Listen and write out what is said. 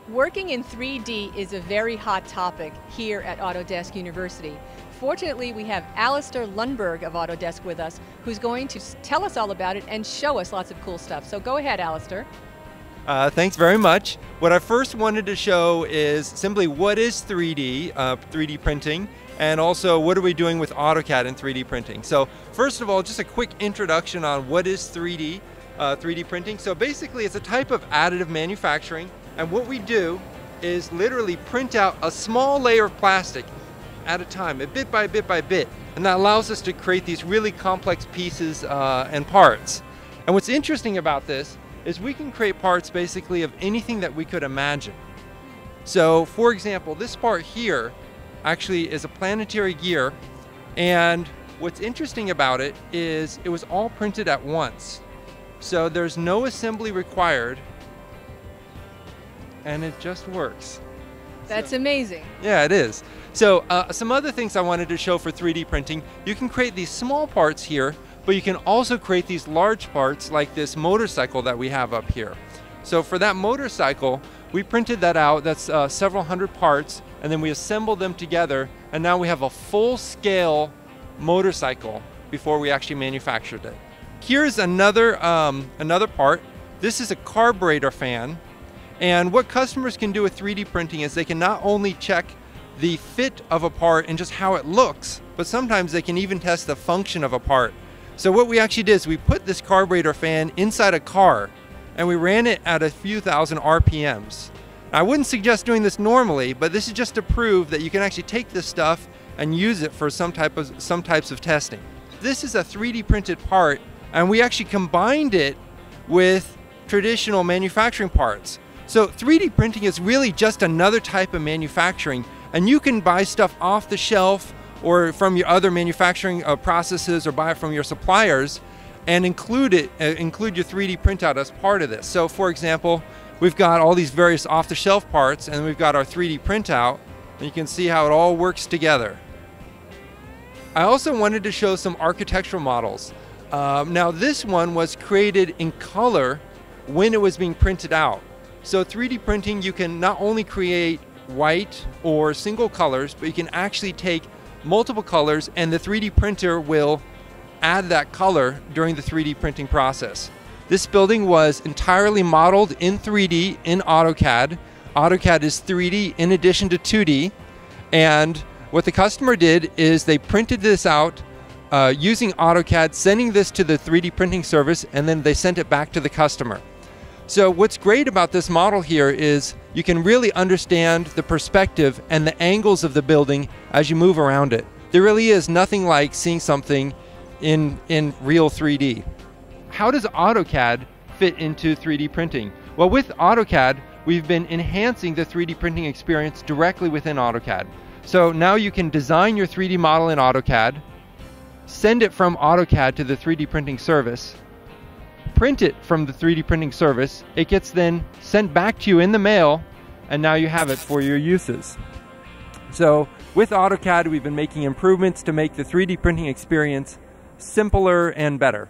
Working in 3D is a very hot topic here at Autodesk University. Fortunately, we have Alistair Lundberg of Autodesk with us, who's going to tell us all about it and show us lots of cool stuff. So go ahead, Alistair. Thanks very much. What I first wanted to show is simply what is 3D printing, and also what are we doing with Autocad and 3D printing. So first of all, just a quick introduction on what is 3D printing. So basically it's a type of additive manufacturing, and what we do is literally print out a small layer of plastic at a time, a bit by bit by bit, and that allows us to create these really complex pieces and parts. And what's interesting about this is we can create parts basically of anything that we could imagine. So for example, this part here actually is a planetary gear, and what's interesting about it is it was all printed at once. So there's no assembly required, and it just works. That's amazing. Yeah, it is. So some other things I wanted to show for 3D printing, you can create these small parts here, but you can also create these large parts like this motorcycle that we have up here. So for that motorcycle, we printed that out. That's several hundred parts, and then we assembled them together, and now we have a full-scale motorcycle before we actually manufactured it. Here's another part. This is a carburetor fan, and what customers can do with 3D printing is they can not only check the fit of a part and just how it looks, but sometimes they can even test the function of a part. So what we actually did is we put this carburetor fan inside a car, and we ran it at a few thousand RPMs. I wouldn't suggest doing this normally, but this is just to prove that you can actually take this stuff and use it for some types of testing. This is a 3D printed part, and we actually combined it with traditional manufacturing parts. So 3D printing is really just another type of manufacturing, and you can buy stuff off the shelf or from your other manufacturing processes, or buy it from your suppliers and include your 3D printout as part of this. So for example, we've got all these various off-the-shelf parts, and we've got our 3D printout, and you can see how it all works together. I also wanted to show some architectural models. Now this one was created in color when it was being printed out. So 3D printing, you can not only create white or single colors, but you can actually take multiple colors, and the 3D printer will add that color during the 3D printing process. This building was entirely modeled in 3D in AutoCAD. AutoCAD is 3D in addition to 2D, and what the customer did is they printed this out using AutoCAD, sending this to the 3D printing service, and then they sent it back to the customer. So what's great about this model here is you can really understand the perspective and the angles of the building as you move around it. There really is nothing like seeing something in real 3D. How does AutoCAD fit into 3D printing? Well, with AutoCAD, we've been enhancing the 3D printing experience directly within AutoCAD. So now you can design your 3D model in AutoCAD, send it from AutoCAD to the 3D printing service, print it from the 3D printing service, it gets then sent back to you in the mail, and now you have it for your uses. So with AutoCAD, we've been making improvements to make the 3D printing experience simpler and better.